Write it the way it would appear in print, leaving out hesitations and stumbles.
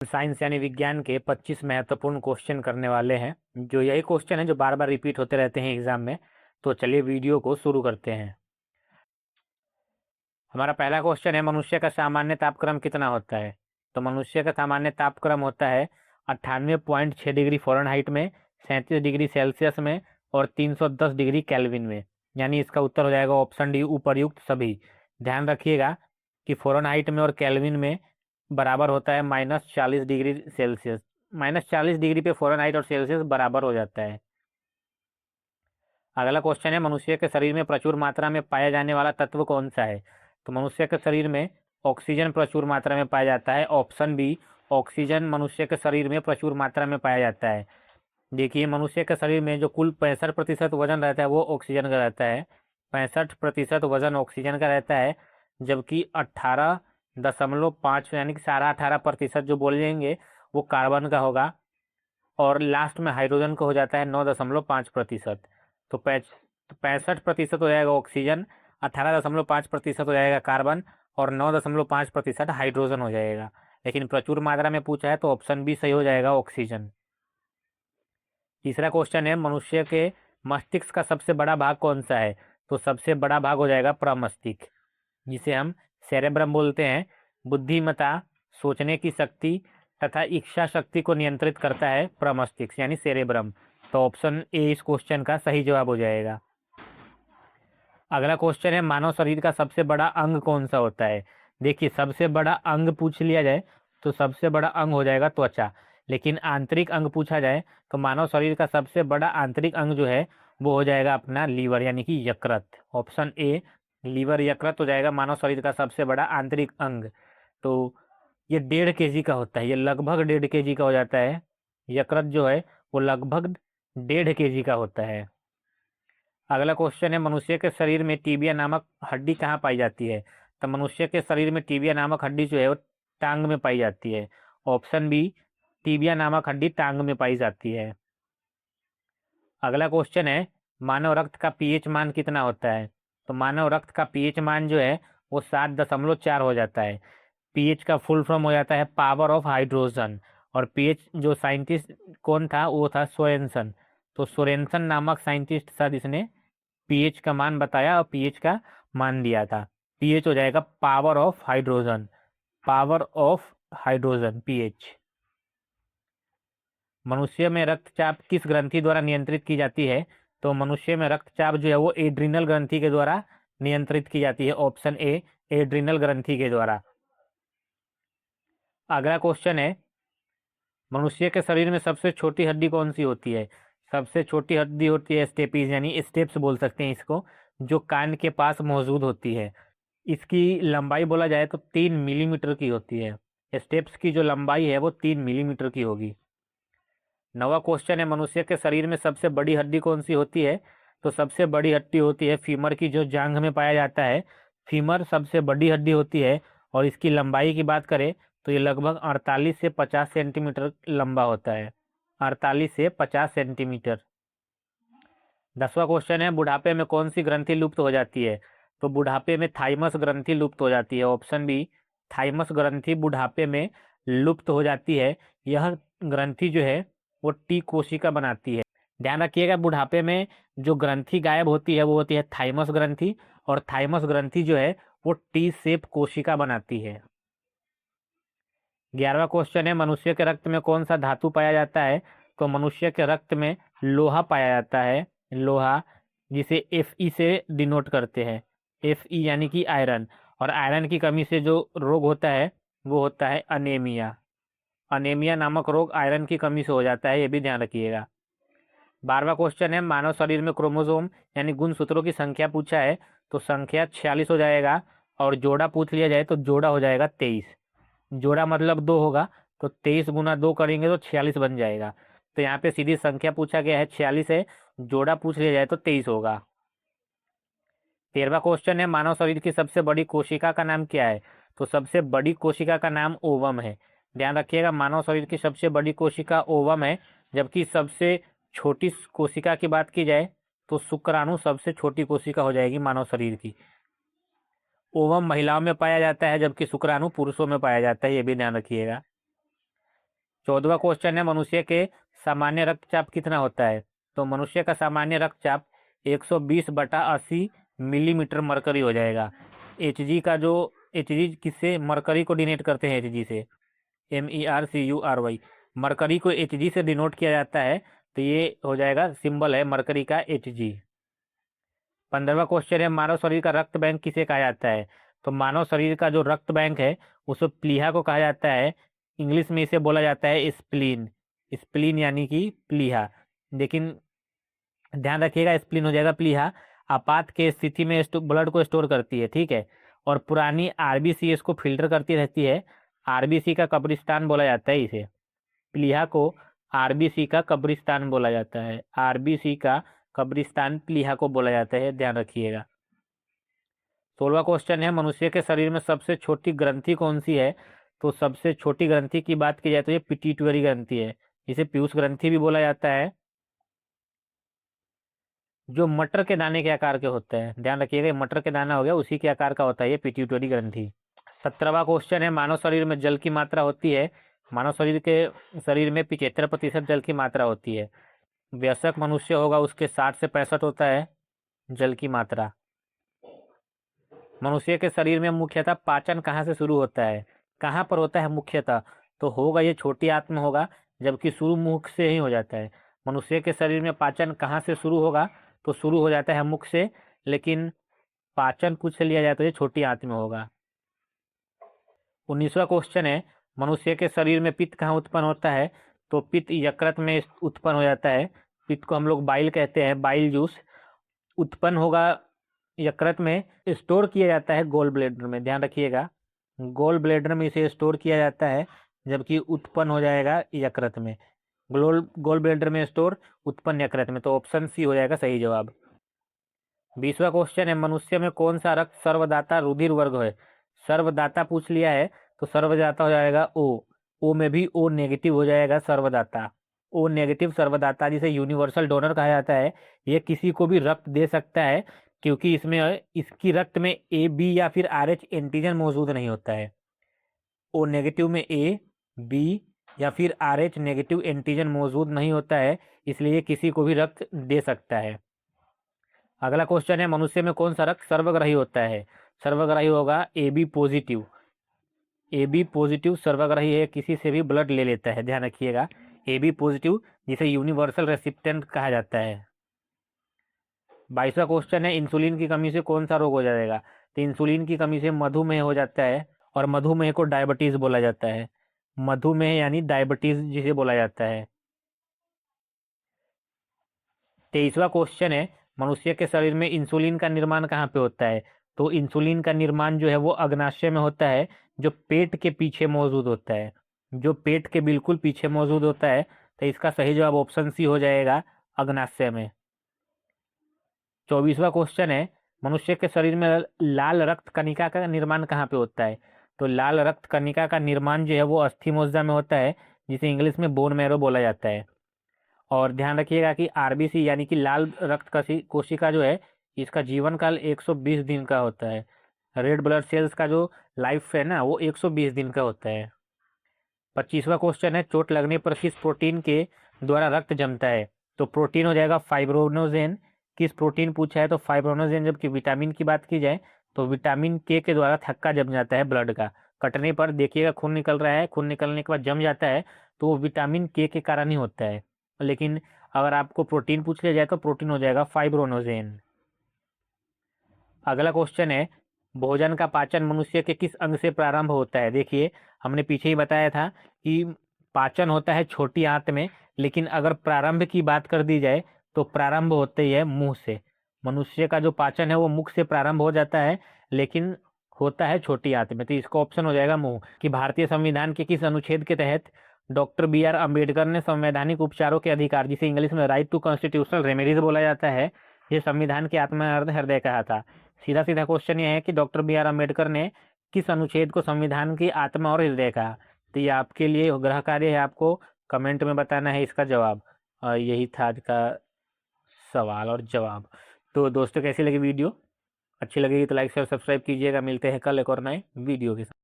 Science यानी विज्ञान के 25 महत्वपूर्ण क्वेश्चन करने वाले हैं। जो यही क्वेश्चन है जो बार बार रिपीट होते रहते हैं एग्जाम में। तो चलिए वीडियो को शुरू करते हैं। हमारा पहला क्वेश्चन है, मनुष्य का सामान्य तापक्रम कितना होता है? तो मनुष्य का सामान्य तापक्रम होता है 98.6 डिग्री फ़ारेनहाइट में, 37 डिग्री सेल्सियस में और 310 डिग्री केल्विन में। यानी इसका उत्तर हो जाएगा ऑप्शन डी, उपर्युक्त सभी। ध्यान रखिएगा कि फ़ारेनहाइट में और केल्विन में बराबर होता है -40 डिग्री सेल्सियस। -40 डिग्री पे फ़ारेनहाइट और सेल्सियस बराबर हो जाता है। अगला क्वेश्चन है, मनुष्य के शरीर में प्रचुर मात्रा में पाया जाने वाला तत्व कौन सा है? तो मनुष्य के शरीर में ऑक्सीजन प्रचुर मात्रा में पाया जाता है। ऑप्शन बी, ऑक्सीजन मनुष्य के शरीर में प्रचुर मात्रा में पाया जाता है। देखिए, मनुष्य के शरीर में जो कुल 65% वजन रहता है वो ऑक्सीजन का रहता है। 65% वजन ऑक्सीजन का रहता है, जबकि 18.5 यानी कि 18.5% जो बोलेंगे वो कार्बन का होगा और लास्ट में हाइड्रोजन का हो जाता है 9.5%। तो 65% हो जाएगा ऑक्सीजन, 18.5% हो जाएगा कार्बन और 9.5% हाइड्रोजन हो जाएगा। लेकिन प्रचुर मात्रा में पूछा है तो ऑप्शन बी सही हो जाएगा, ऑक्सीजन। तीसरा क्वेश्चन है, मनुष्य के मस्तिष्क का सबसे बड़ा भाग कौन सा है? तो सबसे बड़ा भाग हो जाएगा प्रमस्तिष्क, जिसे हम सेरेब्रम बोलते हैं। बुद्धिमत्ता, सोचने की शक्ति तथा इच्छा शक्ति को नियंत्रित करता है प्रमस्तिष्क यानी सेरेब्रम। तो ऑप्शन ए इस क्वेश्चन का सही जवाब हो जाएगा। अगला क्वेश्चन है, मानव शरीर का सबसे बड़ा अंग कौन सा होता है? देखिए, सबसे बड़ा अंग पूछ लिया जाए तो सबसे बड़ा अंग हो जाएगा त्वचा। लेकिन आंतरिक अंग पूछा जाए तो मानव शरीर का सबसे बड़ा आंतरिक अंग जो है वो हो जाएगा अपना लीवर यानी कि यकृत। ऑप्शन ए, लीवर यकृत हो जाएगा मानव शरीर का सबसे बड़ा आंतरिक अंग। तो ये 1.5 kg का होता है, ये लगभग 1.5 kg का हो जाता है। यकृत जो है वो लगभग 1.5 kg का होता है। अगला क्वेश्चन है, मनुष्य के शरीर में टीबिया नामक हड्डी कहाँ पाई जाती है? तो मनुष्य के शरीर में टीबिया नामक हड्डी जो है वो टांग में पाई जाती है। ऑप्शन बी, टीबिया नामक हड्डी टांग में पाई जाती है। अगला क्वेश्चन है, मानव रक्त का पीएच मान कितना होता है? तो मानव रक्त का पीएच मान जो है वो 7.4 हो जाता है। पीएच का फुल फॉर्म हो जाता है पावर ऑफ हाइड्रोजन। और पीएच जो साइंटिस्ट कौन था वो था सोरेनसन। तो सोरेनसन नामक साइंटिस्ट था जिसने पीएच का मान बताया और पीएच का मान दिया था। पीएच हो जाएगा power of hydrogen, power of hydrogen pH. मनुष्य में रक्तचाप किस ग्रंथि द्वारा नियंत्रित की जाती है? तो मनुष्य में रक्तचाप जो है वो एड्रिनल ग्रंथि के द्वारा नियंत्रित की जाती है। ऑप्शन ए, एड्रिनल ग्रंथि के द्वारा। अगला क्वेश्चन है, मनुष्य के शरीर में सबसे छोटी हड्डी कौन सी होती है? सबसे छोटी हड्डी होती है स्टेपीज यानी स्टेप्स बोल सकते हैं इसको, जो कान के पास मौजूद होती है। इसकी लंबाई बोला जाए तो 3 मिलीमीटर की होती है। स्टेप्स की जो लंबाई है वो 3 मिलीमीटर की होगी। नवा क्वेश्चन है, मनुष्य के शरीर में सबसे बड़ी हड्डी कौन सी होती है? तो सबसे बड़ी हड्डी होती है फीमर की, जो जांघ में पाया जाता है। फीमर सबसे बड़ी हड्डी होती है और इसकी लंबाई की बात करें तो ये लगभग 48 से 50 सेंटीमीटर लंबा होता है। 48 से 50 सेंटीमीटर। 10वां क्वेश्चन है, बुढ़ापे में कौन सी ग्रंथि लुप्त हो जाती है? तो बुढ़ापे में थाइमस ग्रंथि लुप्त हो जाती है। ऑप्शन बी, थाइमस ग्रंथि बुढ़ापे में लुप्त हो जाती है। यह ग्रंथि जो है वो टी कोशिका बनाती है। ध्यान रखिएगा, बुढ़ापे में जो ग्रंथि गायब होती है वो होती है थाइमस ग्रंथि, और थाइमस ग्रंथि जो है वो टी शेप कोशिका बनाती है। 11वां क्वेश्चन है, मनुष्य के रक्त में कौन सा धातु पाया जाता है? तो मनुष्य के रक्त में लोहा पाया जाता है। लोहा, जिसे Fe से डिनोट करते हैं। Fe यानी कि आयरन। और आयरन की कमी से जो रोग होता है वो होता है अनेमिया। अनेमिया नामक रोग आयरन की कमी से हो जाता है, ये भी ध्यान रखिएगा। 12वां क्वेश्चन है, मानव शरीर में क्रोमोसोम यानी गुणसूत्रों की संख्या पूछा है। तो संख्या 46 हो जाएगा और जोड़ा पूछ लिया जाए तो जोड़ा हो जाएगा 23। जोड़ा मतलब 2 होगा, तो 23 गुना 2 करेंगे तो 46 बन जाएगा। तो यहाँ पे सीधी संख्या पूछा गया है 46 है, जोड़ा पूछ लिया जाए तो 23 होगा। 13वां क्वेश्चन है, मानव शरीर की सबसे बड़ी कोशिका का नाम क्या है? तो सबसे बड़ी कोशिका का नाम ओवम है। ध्यान रखिएगा, मानव शरीर की सबसे बड़ी कोशिका ओवम है, जबकि सबसे छोटी कोशिका की बात की जाए तो शुक्राणु सबसे छोटी कोशिका हो जाएगी मानव शरीर की। ओवम महिलाओं में पाया जाता है जबकि शुक्राणु पुरुषों में पाया जाता है, ये भी ध्यान रखिएगा। 14वां क्वेश्चन है मनुष्य के सामान्य रक्तचाप कितना होता है। तो मनुष्य का सामान्य रक्तचाप 120/80 मिलीमीटर मरकरी हो जाएगा। एचजी का जो एचजी किससे मरकरी को डिनोट करते हैं, एचजी से, MERCURY, मरकरी को एचजी से डिनोट किया जाता है। तो ये हो जाएगा, सिंबल है मरकरी का एचजी। 15वां क्वेश्चन है मानव शरीर का रक्त बैंक किसे कहा जाता है। तो मानव शरीर का जो रक्त बैंक है उसे प्लीहा को कहा जाता है। इंग्लिश में इसे बोला जाता है स्प्लीन। स्प्लीन यानी कि प्लीहा। लेकिन ध्यान रखिएगा, स्प्लीन हो जाएगा प्लीहा। आपात के स्थिति में ब्लड को स्टोर करती है, ठीक है। और पुरानी आरबीसी इसको फिल्टर करती रहती है। आरबीसी का कब्रिस्तान बोला जाता है इसे। प्लीहा को आरबीसी का कब्रिस्तान बोला जाता है। आरबीसी का कब्रिस्तान प्लीहा को बोला जाता है, ध्यान रखिएगा। 16वां क्वेश्चन है मनुष्य के शरीर में सबसे छोटी ग्रंथि कौन सी है। तो सबसे छोटी ग्रंथि की बात की जाए तो ये पिट्यूटरी ग्रंथि है, जिसे पीयूष ग्रंथि भी बोला जाता है, जो मटर के दाने के आकार के होते हैं। ध्यान रखिएगा, ये मटर के दाना हो गया, उसी के आकार का होता है ये पिट्यूटरी ग्रंथि। 17वां क्वेश्चन है मानव शरीर में जल की मात्रा होती है। मानव शरीर में 75% जल की मात्रा होती है। वयस्क मनुष्य होगा उसके 60 से 65 होता है जल की मात्रा। मनुष्य के शरीर में मुख्यतः पाचन कहाँ से शुरू होता है, कहाँ पर होता है मुख्यतः। तो होगा ये छोटी आंत में होगा, जबकि शुरू मुख से ही हो जाता है। मनुष्य के शरीर में पाचन कहाँ से शुरू होगा, तो शुरू हो जाता है मुख से, लेकिन पाचन पूछ लिया जाए तो ये छोटी आंत में होगा। 19वां क्वेश्चन है मनुष्य के शरीर में पित्त कहाँ उत्पन्न होता है। तो पित्त यकृत में उत्पन्न हो जाता है। पित्त को हम लोग बाइल कहते हैं, बाइल जूस उत्पन्न होगा यकृत में, स्टोर किया जाता है गोल ब्लेडर में। ध्यान रखिएगा, गोल ब्लेडर में इसे स्टोर किया जाता है, जबकि उत्पन्न हो जाएगा यकृत में। गोल ब्लेडर में स्टोर, उत्पन्न यकृत में। तो ऑप्शन सी हो जाएगा सही जवाब। 20वां क्वेश्चन है मनुष्य में कौन सा रक्त सर्वदाता रुधिर वर्ग है। सर्वदाता पूछ लिया है, तो सर्वदाता हो जाएगा ओ में भी ओ नेगेटिव हो जाएगा सर्वदाता। ओ नेगेटिव सर्वदाता, जिसे यूनिवर्सल डोनर कहा जाता है। ये किसी को भी रक्त दे सकता है, क्योंकि इसमें इसकी रक्त में AB या फिर RH एंटीजन मौजूद नहीं होता है। ओ नेगेटिव में AB या फिर RH नेगेटिव एंटीजन मौजूद नहीं होता है, इसलिए किसी को भी रक्त दे सकता है। अगला क्वेश्चन है मनुष्य में कौन सा रक्त सर्वग्राही होता है। सर्वग्राही होगा AB पॉजिटिव। AB पॉजिटिव सर्वग्राही है, किसी से भी ब्लड ले लेता है, ध्यान रखिएगा। AB पॉजिटिव, जिसे यूनिवर्सल रेसिपिएंट कहा जाता है। 22वां क्वेश्चन है इंसुलिन की कमी से कौन सा रोग हो जाएगा। तो इंसुलिन की कमी से मधुमेह हो जाता है, और मधुमेह को डायबिटीज बोला जाता है। मधुमेह यानी डायबिटीज जिसे बोला जाता है। 23वां क्वेश्चन है मनुष्य के शरीर में इंसुलिन का निर्माण कहाँ पे होता है। तो इंसुलिन का निर्माण जो है वो अग्नाशय में होता है, जो पेट के पीछे मौजूद होता है, जो पेट के बिल्कुल पीछे मौजूद होता है। तो इसका सही जवाब ऑप्शन सी हो जाएगा, अग्नाशय में। 24वां क्वेश्चन है मनुष्य के शरीर में लाल रक्त कणिका का निर्माण कहाँ पे होता है। तो लाल रक्त कणिका का निर्माण जो है वो अस्थि मज्जा में होता है, जिसे इंग्लिश में बोन मैरो बोला जाता है। और ध्यान रखिएगा कि आरबीसी यानी कि लाल रक्त कोशिका जो है, इसका जीवन काल 120 दिन का होता है। रेड ब्लड सेल्स का जो लाइफ है ना, वो 120 दिन का होता है। 25वां क्वेश्चन है चोट लगने पर किस प्रोटीन के द्वारा रक्त जमता है। तो प्रोटीन हो जाएगा फाइब्रोनोजेन। किस प्रोटीन पूछा है, तो फाइब्रोनोजेन। जबकि विटामिन की बात की जाए तो विटामिन के द्वारा थक्का जम जाता है ब्लड का। कटने पर देखिएगा खून निकल रहा है, खून निकलने के बाद जम जाता है, तो वो विटामिन के कारण ही होता है। लेकिन अगर आपको प्रोटीन पूछ लिया जाए तो प्रोटीन हो जाएगा फाइब्रोनोजेन। अगला क्वेश्चन है भोजन का पाचन मनुष्य के किस अंग से प्रारंभ होता है। देखिए, हमने पीछे ही बताया था कि पाचन होता है छोटी आंत में, लेकिन अगर प्रारंभ की बात कर दी जाए तो प्रारंभ होते ही है मुंह से। मनुष्य का जो पाचन है वो मुख से प्रारंभ हो जाता है, लेकिन होता है छोटी आंत में। तो इसका ऑप्शन हो जाएगा मुंह। कि भारतीय संविधान के किस अनुच्छेद के तहत डॉक्टर BR अम्बेडकर ने संवैधानिक उपचारों के अधिकार, जिसे इंग्लिश में राइट टू कॉन्स्टिट्यूशनल रेमेडीज बोला जाता है, ये संविधान के आत्मा हृदय कहा था। सीधा सीधा क्वेश्चन ये है कि डॉक्टर BR अम्बेडकर ने किस अनुच्छेद को संविधान की आत्मा और हृदय कहा। तो ये आपके लिए ग्रह कार्य है, आपको कमेंट में बताना है इसका जवाब। और यही था आज का सवाल और जवाब। तो दोस्तों, कैसी लगी वीडियो, अच्छी लगेगी तो लाइक शेयर सब्सक्राइब कीजिएगा। मिलते हैं कल एक और नए वीडियो के साथ।